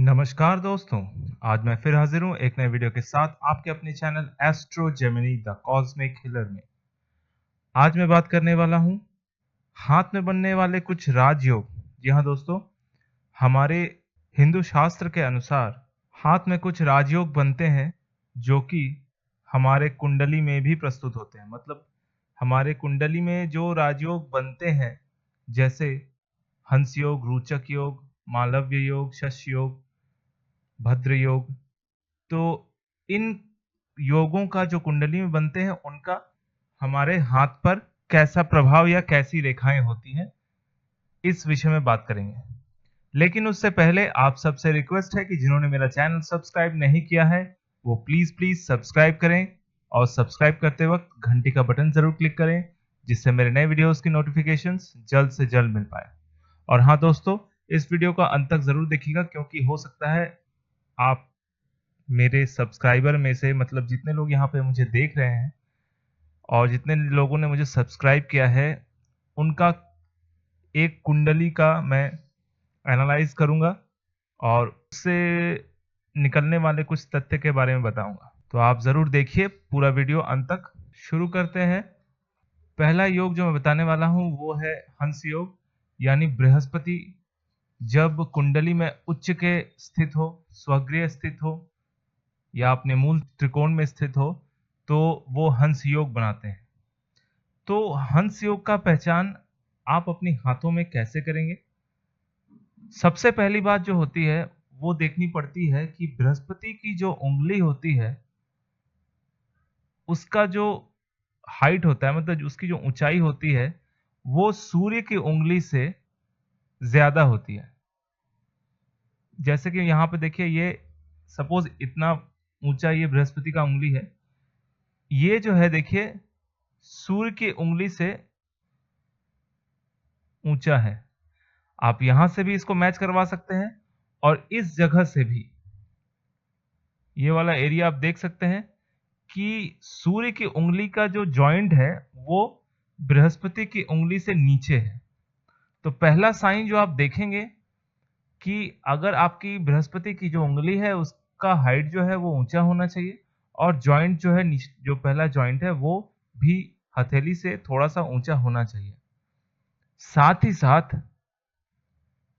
नमस्कार दोस्तों। आज मैं फिर हाजिर हूँ एक नए वीडियो के साथ आपके अपने channel astro Gemini the cosmic healer में। आज मैं बात करने वाला हूँ हाथ में बनने वाले कुछ राजयोग। जी हाँ दोस्तों, हमारे हिंदू शास्त्र के अनुसार हाथ में कुछ राजयोग बनते हैं जो कि हमारे कुंडली में भी प्रस्तुत होते हैं। मतलब हमारे कुंडली में जो राजयोग बनते हैं, जैसे हंस योग, रोचक योग, मालव्य योग, शश योग, भद्र योग, तो इन योगों का जो कुंडली में बनते हैं उनका हमारे हाथ पर कैसा प्रभाव या कैसी रेखाएं होती हैं, इस विषय में बात करेंगे। लेकिन उससे पहले आप सबसे रिक्वेस्ट है कि जिन्होंने मेरा चैनल सब्सक्राइब नहीं किया है वो प्लीज प्लीज सब्सक्राइब करें, और सब्सक्राइब करते वक्त घंटी का बटन जरूर क्लिक करें जिससे मेरे नए वीडियोस की नोटिफिकेशंस जल्द से जल्द मिल पाए। और हाँ दोस्तों, इस वीडियो का अंत तक जरूर देखिएगा क्योंकि हो सकता है आप मेरे सब्सक्राइबर में से, मतलब जितने लोग यहाँ पे मुझे देख रहे हैं और जितने लोगों ने मुझे सब्सक्राइब किया है, उनका एक कुंडली का मैं एनालाइज करूंगा और उससे निकलने वाले कुछ तथ्य के बारे में बताऊंगा। तो आप जरूर देखिए पूरा वीडियो अंत तक। शुरू करते हैं। पहला योग जो मैं बताने वाला हूं वो है हंस योग, यानी बृहस्पति जब कुंडली में उच्च के स्थित हो, स्वगृह स्थित हो या अपने मूल त्रिकोण में स्थित हो, तो वो हंस योग बनाते हैं। तो हंस योग का पहचान आप अपने हाथों में कैसे करेंगे? सबसे पहली बात जो होती है वो देखनी पड़ती है कि बृहस्पति की जो उंगली होती है उसका जो हाइट होता है, मतलब उसकी जो ऊंचाई होती है, वो सूर्य की उंगली से ज्यादा होती है। जैसे कि यहाँ पे देखिए, ये सपोज इतना ऊंचा ये बृहस्पति का उंगली है, ये जो है देखिए सूर्य की उंगली से ऊंचा है। आप यहां से भी इसको मैच करवा सकते हैं और इस जगह से भी, ये वाला एरिया आप देख सकते हैं कि सूर्य की उंगली का जो जॉइंट है वो बृहस्पति की उंगली से नीचे है। तो पहला साइन जो आप देखेंगे कि अगर आपकी बृहस्पति की जो उंगली है उसका हाइट जो है वो ऊंचा होना चाहिए, और जॉइंट जो है जो पहला जॉइंट है वो भी हथेली से थोड़ा सा ऊंचा होना चाहिए। साथ ही साथ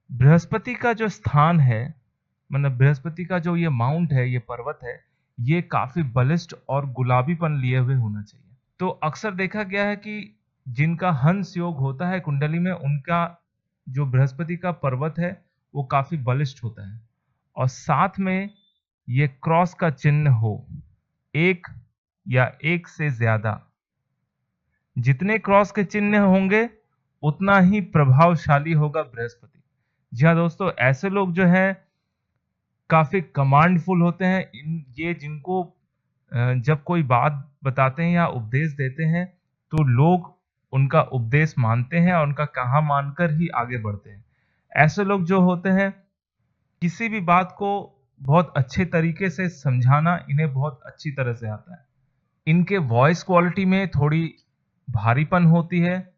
बृहस्पति का जो स्थान है, मतलब बृहस्पति का जो ये माउंट है, ये पर्वत है, ये काफी बलिष्ठ और गुलाबीपन लिए हुए होना चाहिए। तो अक्सर देखा गया है कि जिनका हंस योग होता है कुंडली में, उनका जो बृहस्पति का पर्वत है वो काफी बलिष्ठ होता है, और साथ में ये क्रॉस का चिन्ह हो, एक या एक से ज्यादा। जितने क्रॉस के चिन्ह होंगे उतना ही प्रभावशाली होगा बृहस्पति। जी हाँ दोस्तों, ऐसे लोग जो है काफी कमांडफुल होते हैं। ये जिनको जब कोई बात बताते हैं या उपदेश देते हैं तो लोग उनका उपदेश मानते हैं और उनका कहा मानकर ही आगे बढ़ते हैं। ऐसे लोग जो होते हैं, किसी भी बात को बहुत अच्छे तरीके से समझाना इन्हें बहुत अच्छी तरह से आता है। इनके वॉइस क्वालिटी में थोड़ी भारीपन होती है,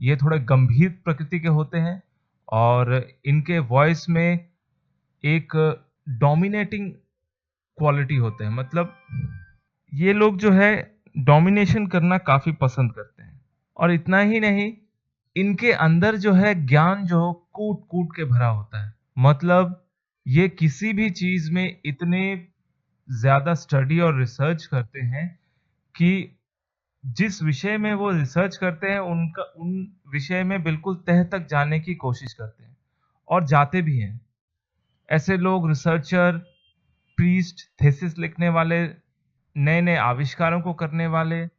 ये थोड़े गंभीर प्रकृति के होते हैं, और इनके वॉइस में एक डोमिनेटिंग क्वालिटी होते हैं। मतलब ये लोग जो है डोमिनेशन करना काफी पसंद करते हैं। और इतना ही नहीं, इनके अंदर जो है ज्ञान जो कूट कूट के भरा होता है। मतलब ये किसी भी चीज में इतने ज्यादा स्टडी और रिसर्च करते हैं कि जिस विषय में वो रिसर्च करते हैं उन विषय में बिल्कुल तह तक जाने की कोशिश करते हैं, और जाते भी हैं। ऐसे लोग रिसर्चर, प्रीस्ट, थेसिस लिखने वाले, नए नए आविष्कारों को करने वाले,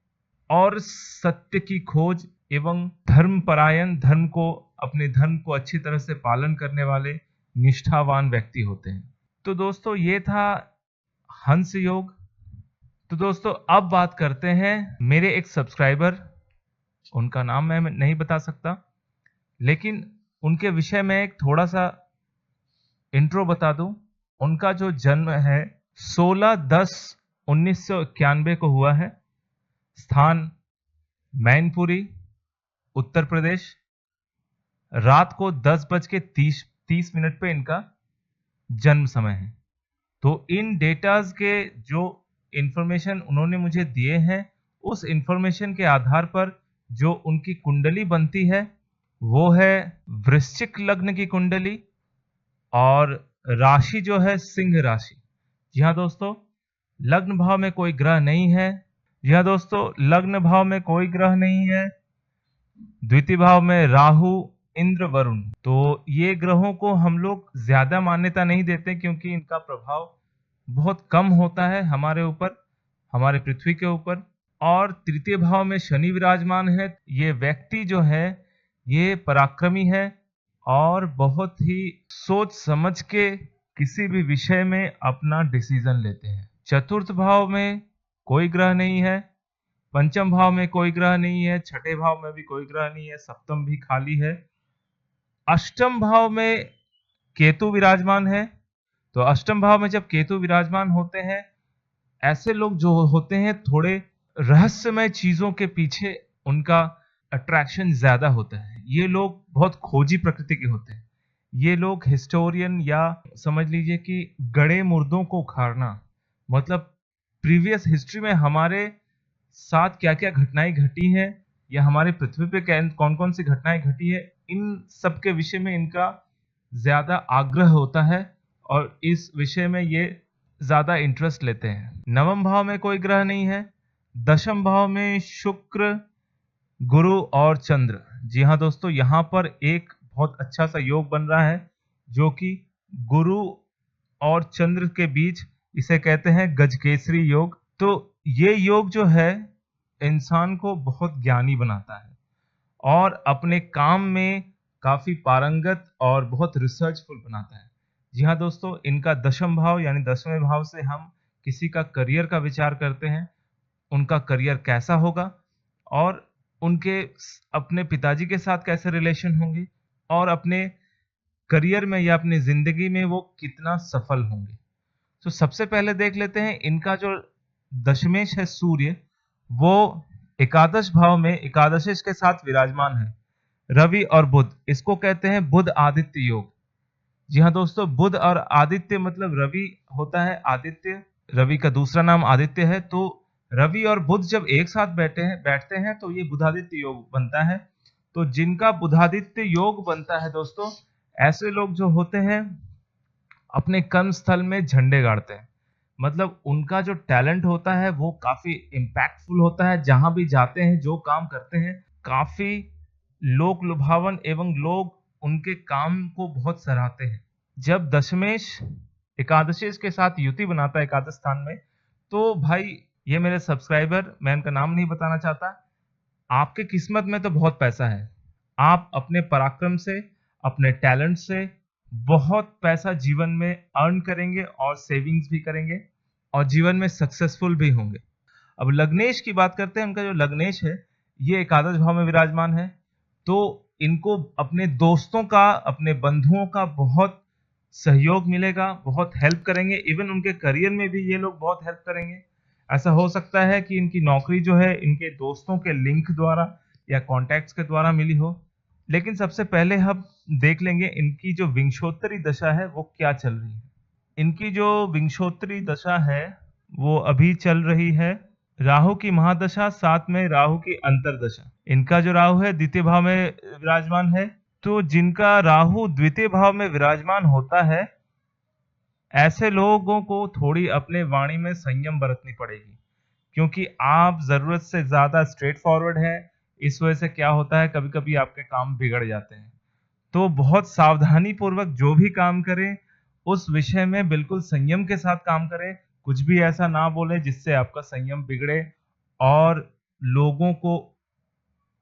और सत्य की खोज एवं धर्मपरायण, अपने धर्म को अच्छी तरह से पालन करने वाले निष्ठावान व्यक्ति होते हैं। तो दोस्तों, ये था हंस योग। तो दोस्तों, अब बात करते हैं मेरे एक सब्सक्राइबर, उनका नाम मैं नहीं बता सकता, लेकिन उनके विषय में एक थोड़ा सा इंट्रो बता दूं। उनका जो जन्म है 16/10/1991 को हुआ है। स्थान मैनपुरी, उत्तर प्रदेश। रात को 10:30 पे इनका जन्म समय है। तो इन डेटाज के जो इंफॉर्मेशन उन्होंने मुझे दिए हैं, उस इंफॉर्मेशन के आधार पर जो उनकी कुंडली बनती है वो है वृश्चिक लग्न की कुंडली, और राशि जो है सिंह राशि। जी हाँ दोस्तों, लग्न भाव में कोई ग्रह नहीं है। जी हाँ दोस्तों, लग्न भाव में कोई ग्रह नहीं है। द्वितीय भाव में राहु, इंद्र, वरुण। तो ये ग्रहों को हम लोग ज्यादा मान्यता नहीं देते क्योंकि इनका प्रभाव बहुत कम होता है हमारे ऊपर, हमारे पृथ्वी के ऊपर। और तृतीय भाव में शनि विराजमान है। ये व्यक्ति जो है ये पराक्रमी है और बहुत ही सोच समझ के किसी भी विषय में अपना डिसीजन लेते हैं। चतुर्थ भाव में कोई ग्रह नहीं है, पंचम भाव में कोई ग्रह नहीं है, छठे भाव में भी कोई ग्रह नहीं है, सप्तम भी खाली है। अष्टम भाव में केतु विराजमान है। तो अष्टम भाव में जब केतु विराजमान होते हैं, ऐसे लोग जो होते हैं थोड़े रहस्यमय चीजों के पीछे उनका अट्रैक्शन ज्यादा होता है। ये लोग बहुत खोजी प्रकृति के होते हैं। ये लोग हिस्टोरियन, या समझ लीजिए कि गड़े मुर्दों को उखाड़ना, मतलब प्रीवियस हिस्ट्री में हमारे साथ क्या क्या घटनाएं घटी हैं या हमारे पृथ्वी पे कौन कौन सी घटनाएं घटी है, इन सब के विषय में इनका ज्यादा आग्रह होता है और इस विषय में ये ज्यादा इंटरेस्ट लेते हैं। नवम भाव में कोई ग्रह नहीं है। दशम भाव में शुक्र, गुरु और चंद्र। जी हाँ दोस्तों, यहाँ पर एक बहुत अच्छा सा योग बन रहा है जो कि गुरु और चंद्र के बीच, इसे कहते हैं गजकेसरी योग। तो ये योग जो है इंसान को बहुत ज्ञानी बनाता है और अपने काम में काफी पारंगत और बहुत रिसर्चफुल बनाता है। जी हाँ दोस्तों, इनका दशम भाव यानी 10वें भाव से हम किसी का करियर का विचार करते हैं, उनका करियर कैसा होगा और उनके अपने पिताजी के साथ कैसे रिलेशन होंगे और अपने करियर में या अपनी जिंदगी में वो कितना सफल होंगे। तो सबसे पहले देख लेते हैं इनका जो दशमेश है सूर्य, वो एकादश भाव में एकादशेश के साथ विराजमान है। रवि और बुध, इसको कहते हैं बुध आदित्य योग। जी हाँ दोस्तों, बुध और आदित्य मतलब रवि होता है आदित्य, रवि का दूसरा नाम आदित्य है। तो रवि और बुध जब एक साथ बैठते हैं तो ये बुधादित्य योग बनता है। तो जिनका बुधादित्य योग बनता है दोस्तों, ऐसे लोग जो होते हैं अपने कर्म स्थल में झंडे गाड़ते हैं। मतलब उनका जो टैलेंट होता है वो काफी इम्पैक्टफुल होता है। जहां भी जाते हैं, जो काम करते हैं, काफी लोक लुभावन एवं लोग उनके काम को बहुत सराहते हैं। जब दशमेश एकादशेश के साथ युति बनाता है एकादश स्थान में, तो भाई ये मेरे सब्सक्राइबर, मैं इनका नाम नहीं बताना चाहता, आपके किस्मत में तो बहुत पैसा है। आप अपने पराक्रम से, अपने टैलेंट से बहुत पैसा जीवन में अर्न करेंगे और सेविंग्स भी करेंगे और जीवन में सक्सेसफुल भी होंगे। अब लग्नेश की बात करते हैं। उनका जो लग्नेश है ये एकादश भाव में विराजमान है। तो इनको अपने दोस्तों का, अपने बंधुओं का बहुत सहयोग मिलेगा, बहुत हेल्प करेंगे। इवन उनके करियर में भी ये लोग बहुत हेल्प करेंगे। ऐसा हो सकता है कि इनकी नौकरी जो है इनके दोस्तों के लिंक द्वारा या कॉन्टैक्ट्स के द्वारा मिली हो। लेकिन सबसे पहले हम देख लेंगे इनकी जो विंशोत्तरी दशा है वो क्या चल रही है। इनकी जो विंशोत्तरी दशा है वो अभी चल रही है राहु की महादशा, साथ में राहु की अंतरदशा। इनका जो राहु है द्वितीय भाव में विराजमान है। तो जिनका राहु द्वितीय भाव में विराजमान होता है, ऐसे लोगों को थोड़ी अपने वाणी में संयम बरतनी पड़ेगी, क्योंकि आप जरूरत से ज्यादा स्ट्रेट फॉरवर्ड है। इस वजह से क्या होता है, कभी कभी आपके काम बिगड़ जाते हैं। तो बहुत सावधानी पूर्वक जो भी काम करें उस विषय में बिल्कुल संयम के साथ काम करें। कुछ भी ऐसा ना बोले जिससे आपका संयम बिगड़े और लोगों को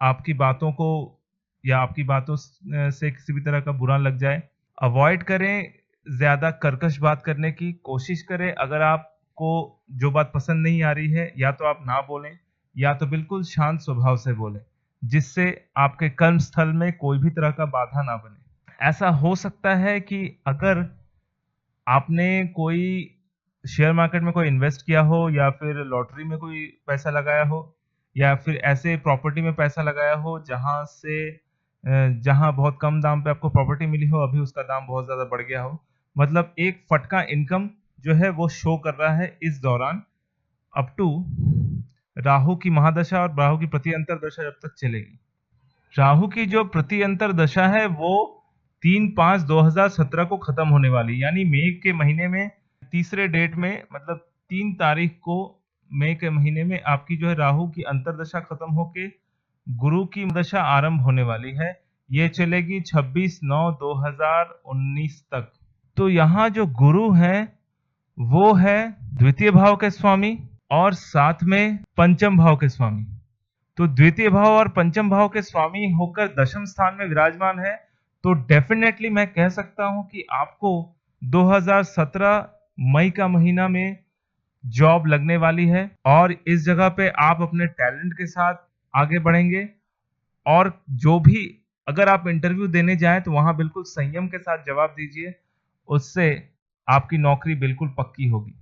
आपकी बातों को या आपकी बातों से किसी भी तरह का बुरा लग जाए। अवॉइड करें ज्यादा कर्कश बात करने की, कोशिश करें अगर आपको जो बात पसंद नहीं आ रही है या तो आप ना बोलें या तो बिल्कुल शांत स्वभाव से बोलें, जिससे आपके कर्म स्थल में कोई भी तरह का बाधा ना बने। ऐसा हो सकता है कि अगर आपने कोई शेयर मार्केट में कोई इन्वेस्ट किया हो या फिर लॉटरी में कोई पैसा लगाया हो या फिर ऐसे प्रॉपर्टी में पैसा लगाया हो जहां से जहां बहुत कम दाम पे आपको प्रॉपर्टी मिली हो, अभी उसका दाम बहुत ज्यादा बढ़ गया हो, मतलब एक फटका इनकम जो है वो शो कर रहा है इस दौरान, अप टू राहु की महादशा और राहु की प्रति अंतर दशा जब तक चलेगी। राहु की जो प्रति अंतर दशा है वो 3/5/2017 को खत्म होने वाली, यानी मई के महीने में तीसरे डेट में, मतलब 3 तारीख को मई के महीने में आपकी जो है राहु की अंतर दशा खत्म होके गुरु की दशा आरंभ होने वाली है। ये चलेगी 26/9/2019 तक। तो यहाँ जो गुरु है वो है द्वितीय भाव के स्वामी और साथ में पंचम भाव के स्वामी। तो द्वितीय भाव और पंचम भाव के स्वामी होकर दशम स्थान में विराजमान है। तो डेफिनेटली मैं कह सकता हूं कि आपको 2017 मई का महीना में जॉब लगने वाली है और इस जगह पे आप अपने टैलेंट के साथ आगे बढ़ेंगे। और जो भी अगर आप इंटरव्यू देने जाएं तो वहां बिल्कुल संयम के साथ जवाब दीजिए, उससे आपकी नौकरी बिल्कुल पक्की होगी।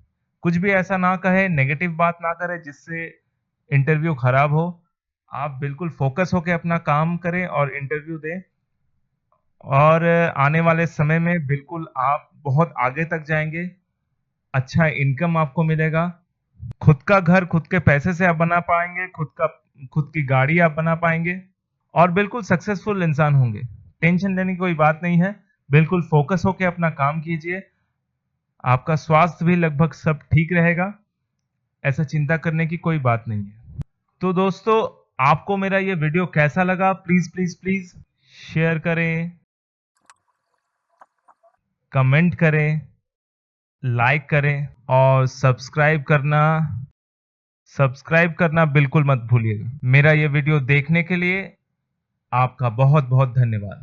कुछ भी ऐसा ना कहे, नेगेटिव बात ना करे जिससे इंटरव्यू खराब हो। आप बिल्कुल फोकस होकर अपना काम करें और इंटरव्यू दें, और आने वाले समय में बिल्कुल आप बहुत आगे तक जाएंगे। अच्छा इनकम आपको मिलेगा, खुद का घर खुद के पैसे से आप बना पाएंगे, खुद की गाड़ी आप बना पाएंगे और बिल्कुल सक्सेसफुल इंसान होंगे। टेंशन लेने की कोई बात नहीं है, बिल्कुल फोकस होकर अपना काम कीजिए। आपका स्वास्थ्य भी लगभग सब ठीक रहेगा, ऐसा चिंता करने की कोई बात नहीं है। तो दोस्तों, आपको मेरा ये वीडियो कैसा लगा, प्लीज प्लीज प्लीज शेयर करें, कमेंट करें, लाइक करें और सब्सक्राइब करना बिल्कुल मत भूलिएगा। मेरा ये वीडियो देखने के लिए आपका बहुत बहुत धन्यवाद।